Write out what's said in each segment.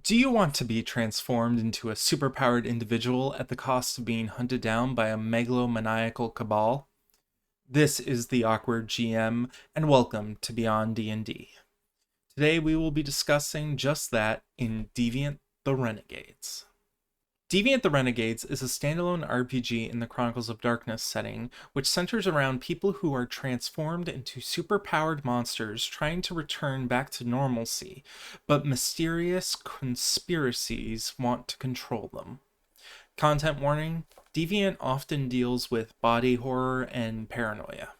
Do you want to be transformed into a superpowered individual at the cost of being hunted down by a megalomaniacal cabal? This is the Awkward GM, and welcome to Beyond D&D. Today we will be discussing just that in Deviant the Renegades. Deviant the Renegades is a standalone RPG in the Chronicles of Darkness setting, which centers around people who are transformed into superpowered monsters trying to return back to normalcy, but mysterious conspiracies want to control them. Content warning: Deviant often deals with body horror and paranoia.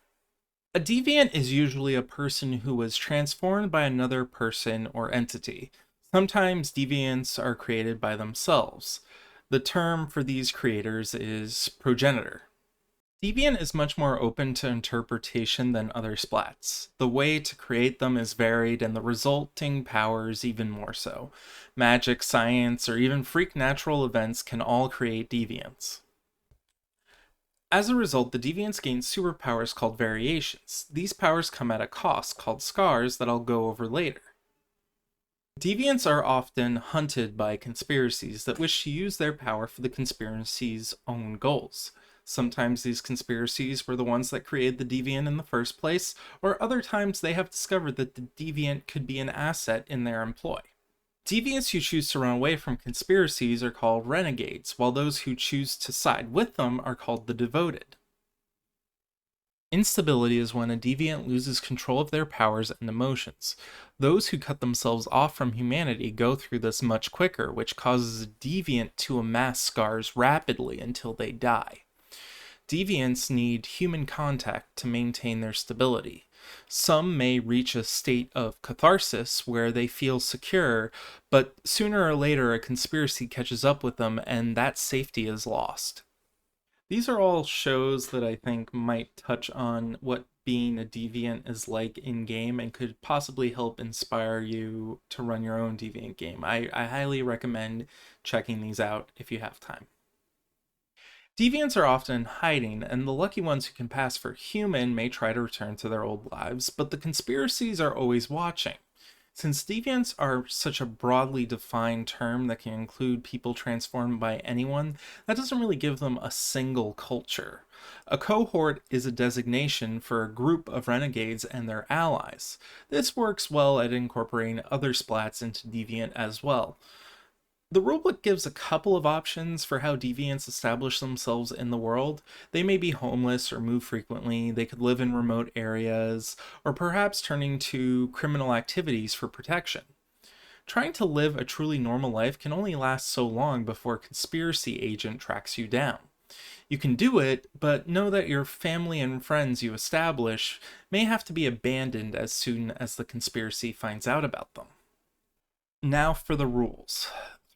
A deviant is usually a person who was transformed by another person or entity. Sometimes deviants are created by themselves. The term for these creators is progenitor. Deviant is much more open to interpretation than other splats. The way to create them is varied, and the resulting powers even more so. Magic, science, or even freak natural events can all create deviants. As a result, the deviants gain superpowers called variations. These powers come at a cost, called scars, that I'll go over later. Deviants are often hunted by conspiracies that wish to use their power for the conspiracy's own goals. Sometimes these conspiracies were the ones that created the deviant in the first place, or other times they have discovered that the deviant could be an asset in their employ. Deviants who choose to run away from conspiracies are called renegades, while those who choose to side with them are called the devoted. Instability is when a deviant loses control of their powers and emotions. Those who cut themselves off from humanity go through this much quicker, which causes a deviant to amass scars rapidly until they die. Deviants need human contact to maintain their stability. Some may reach a state of catharsis where they feel secure, but sooner or later a conspiracy catches up with them and that safety is lost. These are all shows that I think might touch on what being a deviant is like in-game and could possibly help inspire you to run your own deviant game. I highly recommend checking these out if you have time. Deviants are often in hiding, and the lucky ones who can pass for human may try to return to their old lives, but the conspiracies are always watching. Since deviants are such a broadly defined term that can include people transformed by anyone, that doesn't really give them a single culture. A cohort is a designation for a group of renegades and their allies. This works well at incorporating other splats into deviant as well. The rulebook gives a couple of options for how deviants establish themselves in the world. They may be homeless or move frequently, they could live in remote areas, or perhaps turning to criminal activities for protection. Trying to live a truly normal life can only last so long before a conspiracy agent tracks you down. You can do it, but know that your family and friends you establish may have to be abandoned as soon as the conspiracy finds out about them. Now for the rules.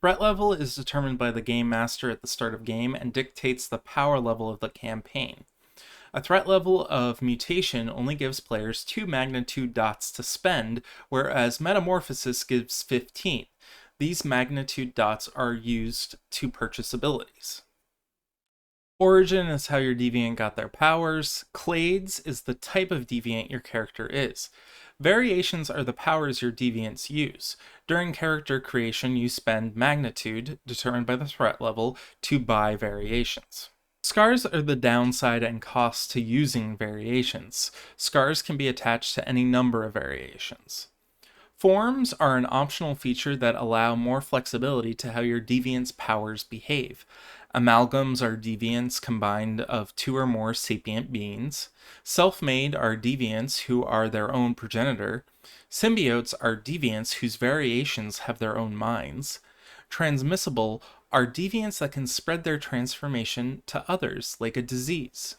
Threat level is determined by the game master at the start of game and dictates the power level of the campaign. A threat level of mutation only gives players 2 magnitude dots to spend, whereas metamorphosis gives 15. These magnitude dots are used to purchase abilities. Origin is how your deviant got their powers. Clades is the type of deviant your character is. Variations are the powers your deviants use. During character creation, you spend magnitude, determined by the threat level, to buy variations. Scars are the downside and cost to using variations. Scars can be attached to any number of variations. Forms are an optional feature that allow more flexibility to how your deviant's powers behave. Amalgams are deviants combined of 2 or more sapient beings. Self-made are deviants who are their own progenitor. Symbiotes are deviants whose variations have their own minds. Transmissible are deviants that can spread their transformation to others, like a disease.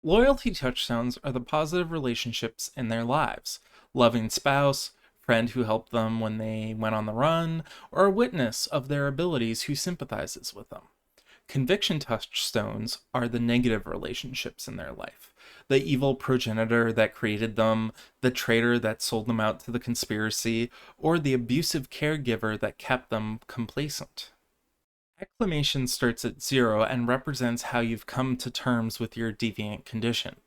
Loyalty touchstones are the positive relationships in their lives. Loving spouse, friend who helped them when they went on the run, or a witness of their abilities who sympathizes with them. Conviction touchstones are the negative relationships in their life. The evil progenitor that created them, the traitor that sold them out to the conspiracy, or the abusive caregiver that kept them complacent. Exclamation starts at 0 and represents how you've come to terms with your deviant condition.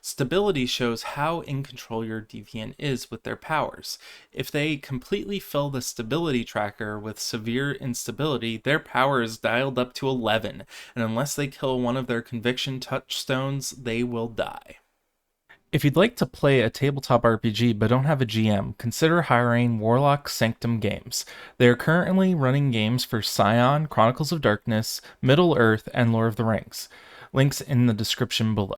Stability shows how in control your deviant is with their powers. If they completely fill the stability tracker with severe instability, their power is dialed up to 11, and unless they kill one of their conviction touchstones, they will die. If you'd like to play a tabletop RPG but don't have a GM, consider hiring Warlock Sanctum Games. They are currently running games for Scion, Chronicles of Darkness, Middle-earth, and Lord of the Rings. Links in the description below.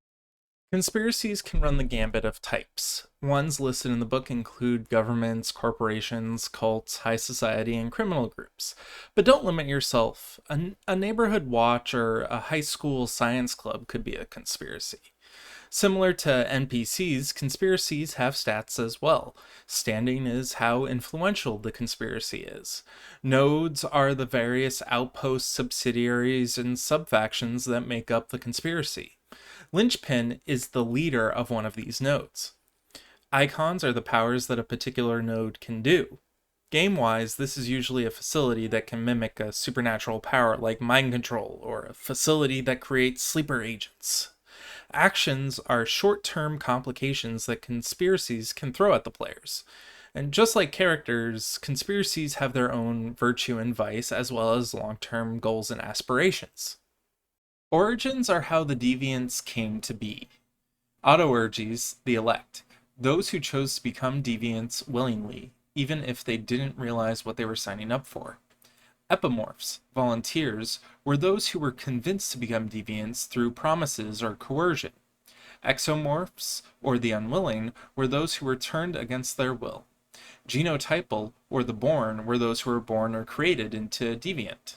Conspiracies can run the gambit of types. Ones listed in the book include governments, corporations, cults, high society, and criminal groups. But don't limit yourself. A neighborhood watch or a high school science club could be a conspiracy. Similar to NPCs, conspiracies have stats as well. Standing is how influential the conspiracy is. Nodes are the various outposts, subsidiaries, and subfactions that make up the conspiracy. Linchpin is the leader of one of these nodes. Icons are the powers that a particular node can do. Game-wise, this is usually a facility that can mimic a supernatural power like mind control, or a facility that creates sleeper agents. Actions are short-term complications that conspiracies can throw at the players. And just like characters, conspiracies have their own virtue and vice, as well as long-term goals and aspirations. Origins are how the deviants came to be. Autoerges, the elect, those who chose to become deviants willingly, even if they didn't realize what they were signing up for. Epimorphs, volunteers, were those who were convinced to become deviants through promises or coercion. Exomorphs, or the unwilling, were those who were turned against their will. Genotypal, or the born, were those who were born or created into deviant.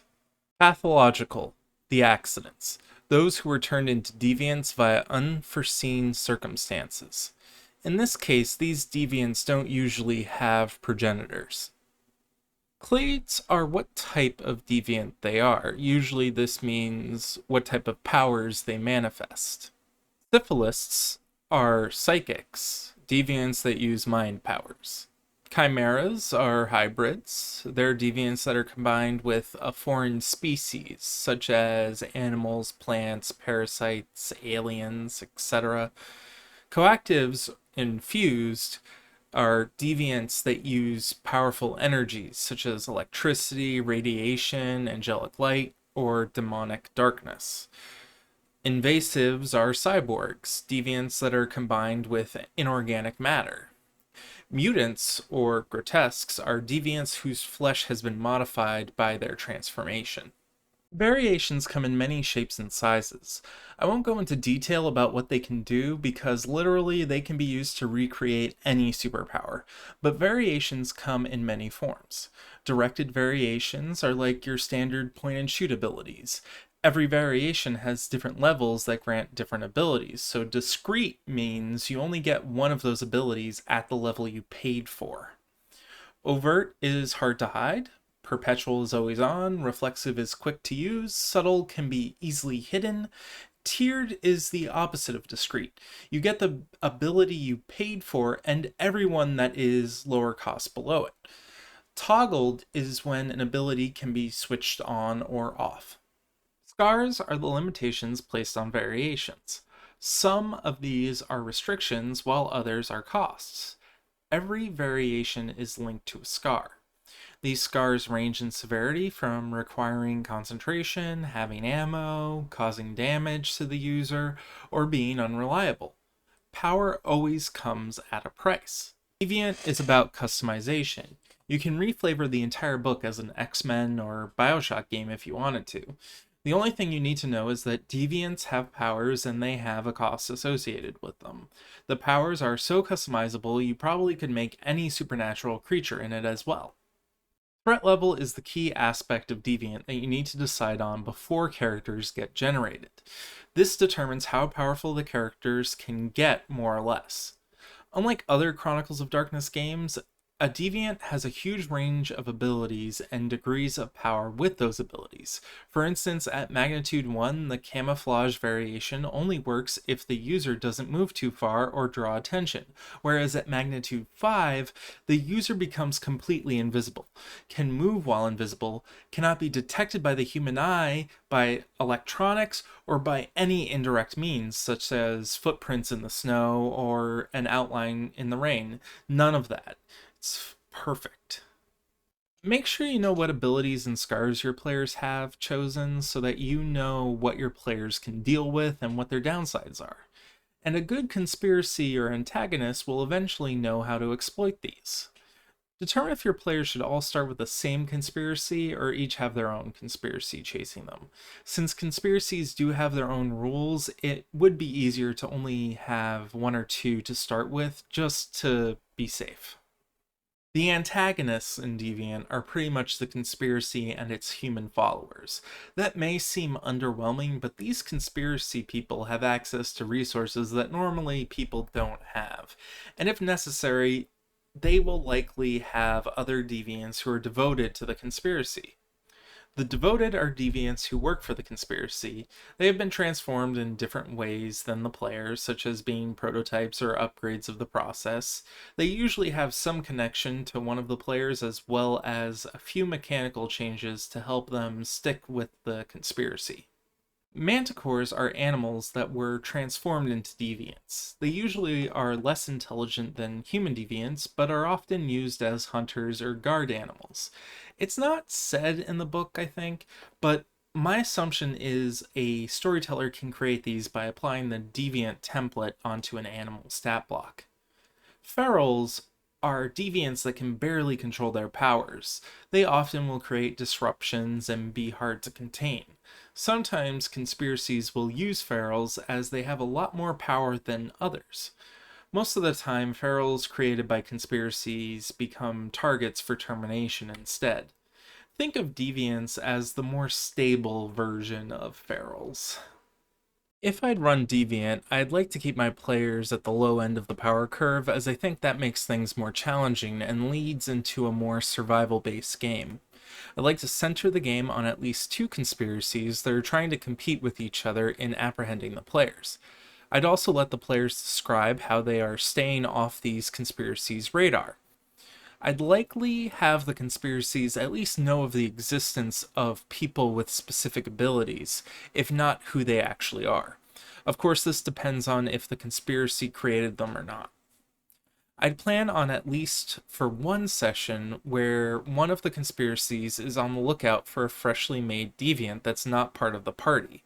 Pathological, the accidents, those who were turned into deviants via unforeseen circumstances. In this case, these deviants don't usually have progenitors. Clades are what type of deviant they are. Usually this means what type of powers they manifest. Syphilists are psychics, deviants that use mind powers. Chimeras are hybrids. They're deviants that are combined with a foreign species, such as animals, plants, parasites, aliens, etc. Coactives, infused, are deviants that use powerful energies such as electricity, radiation, angelic light, or demonic darkness. Invasives are cyborgs, deviants that are combined with inorganic matter. Mutants, or grotesques, are deviants whose flesh has been modified by their transformation. Variations come in many shapes and sizes. I won't go into detail about what they can do because literally they can be used to recreate any superpower, but variations come in many forms. Directed variations are like your standard point and shoot abilities. Every variation has different levels that grant different abilities, so discrete means you only get one of those abilities at the level you paid for. Overt is hard to hide. Perpetual is always on, reflexive is quick to use, subtle can be easily hidden. Tiered is the opposite of discrete. You get the ability you paid for and everyone that is lower cost below it. Toggled is when an ability can be switched on or off. Scars are the limitations placed on variations. Some of these are restrictions while others are costs. Every variation is linked to a scar. These scars range in severity from requiring concentration, having ammo, causing damage to the user, or being unreliable. Power always comes at a price. Deviant is about customization. You can reflavor the entire book as an X-Men or Bioshock game if you wanted to. The only thing you need to know is that deviants have powers and they have a cost associated with them. The powers are so customizable you probably could make any supernatural creature in it as well. Threat level is the key aspect of Deviant that you need to decide on before characters get generated. This determines how powerful the characters can get, more or less. Unlike other Chronicles of Darkness games, A deviant has a huge range of abilities and degrees of power with those abilities. For instance, at magnitude 1, the camouflage variation only works if the user doesn't move too far or draw attention, whereas at magnitude 5, the user becomes completely invisible, can move while invisible, cannot be detected by the human eye, by electronics, or by any indirect means, such as footprints in the snow or an outline in the rain. None of that. It's perfect. Make sure you know what abilities and scars your players have chosen so that you know what your players can deal with and what their downsides are. And a good conspiracy or antagonist will eventually know how to exploit these. Determine if your players should all start with the same conspiracy or each have their own conspiracy chasing them. Since conspiracies do have their own rules, it would be easier to only have one or two to start with just to be safe. The antagonists in Deviant are pretty much the conspiracy and its human followers. That may seem underwhelming, but these conspiracy people have access to resources that normally people don't have. And if necessary, they will likely have other deviants who are devoted to the conspiracy. The devoted are deviants who work for the conspiracy. They have been transformed in different ways than the players, such as being prototypes or upgrades of the process. They usually have some connection to one of the players, as well as a few mechanical changes to help them stick with the conspiracy. Manticores are animals that were transformed into deviants. They usually are less intelligent than human deviants, but are often used as hunters or guard animals. It's not said in the book, I think, but my assumption is a storyteller can create these by applying the Deviant Template onto an animal stat block. Ferals are deviants that can barely control their powers. They often will create disruptions and be hard to contain. Sometimes conspiracies will use ferals as they have a lot more power than others. Most of the time, ferals created by conspiracies become targets for termination instead. Think of deviants as the more stable version of ferals. If I'd run Deviant, I'd like to keep my players at the low end of the power curve, as I think that makes things more challenging and leads into a more survival-based game. I'd like to center the game on at least two conspiracies that are trying to compete with each other in apprehending the players. I'd also let the players describe how they are staying off these conspiracies' radar. I'd likely have the conspiracies at least know of the existence of people with specific abilities, if not who they actually are. Of course, this depends on if the conspiracy created them or not. I'd plan on at least for one session where one of the conspiracies is on the lookout for a freshly made deviant that's not part of the party.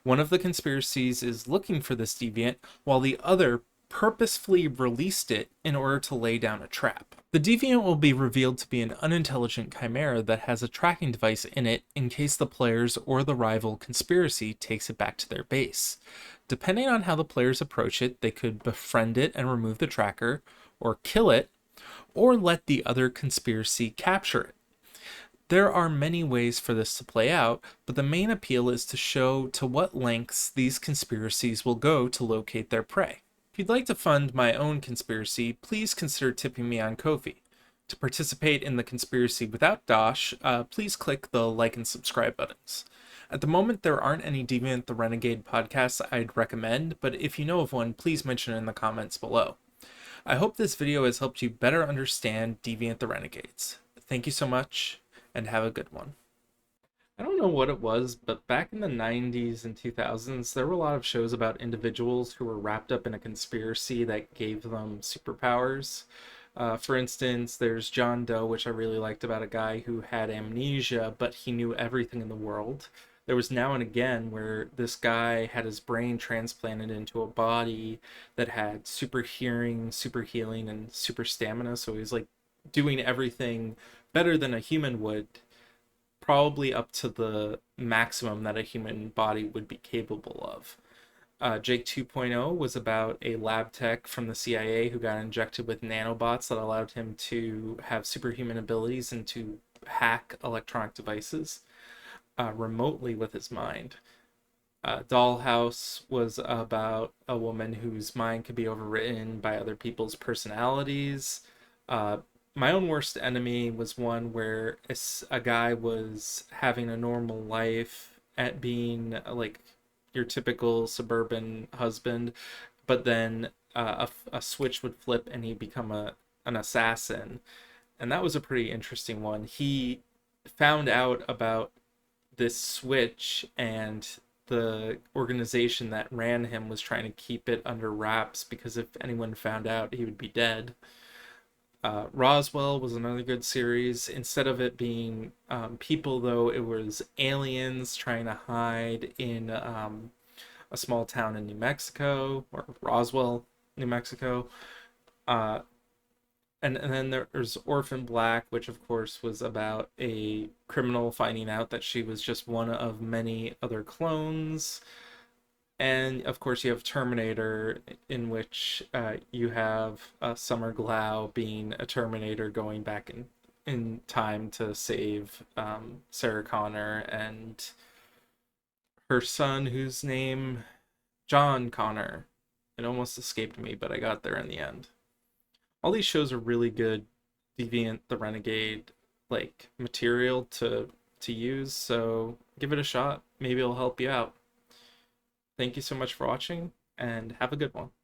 One of the conspiracies is looking for this deviant, while the other purposefully released it in order to lay down a trap. The deviant will be revealed to be an unintelligent chimera that has a tracking device in it in case the players or the rival conspiracy takes it back to their base. Depending on how the players approach it, they could befriend it and remove the tracker, or kill it, or let the other conspiracy capture it. There are many ways for this to play out, but the main appeal is to show to what lengths these conspiracies will go to locate their prey. If you'd like to fund my own conspiracy, please consider tipping me on Ko-fi. To participate in the conspiracy without Dosh, please click the like and subscribe buttons. At the moment, there aren't any Deviant the Renegade podcasts I'd recommend, but if you know of one, please mention it in the comments below. I hope this video has helped you better understand Deviant the Renegades. Thank you so much, and have a good one. I don't know what it was, but back in the 90s and 2000s, there were a lot of shows about individuals who were wrapped up in a conspiracy that gave them superpowers. For instance, there's John Doe, which I really liked, about a guy who had amnesia, but he knew everything in the world. There was Now and Again, where this guy had his brain transplanted into a body that had super hearing, super healing, and super stamina, so he was like doing everything better than a human would, probably up to the maximum that a human body would be capable of. Jake 2.0 was about a lab tech from the CIA who got injected with nanobots that allowed him to have superhuman abilities and to hack electronic devices remotely with his mind. Dollhouse was about a woman whose mind could be overwritten by other people's personalities. My own worst enemy was one where a guy was having a normal life at being like your typical suburban husband, but then a switch would flip and he'd become an assassin. And that was a pretty interesting one. He found out about this switch, and the organization that ran him was trying to keep it under wraps because if anyone found out, he would be dead. Roswell was another good series. Instead of it being people, though, it was aliens trying to hide in a small town in New Mexico, or Roswell, New Mexico. Uh, and then there's Orphan Black, which of course was about a criminal finding out that she was just one of many other clones. And of course, you have Terminator, in which you have Summer Glau being a Terminator going back in time to save Sarah Connor and her son, whose name John Connor. It almost escaped me, but I got there in the end. All these shows are really good Deviant the Renegade like material to use, so give it a shot. Maybe it'll help you out. Thank you so much for watching, and have a good one.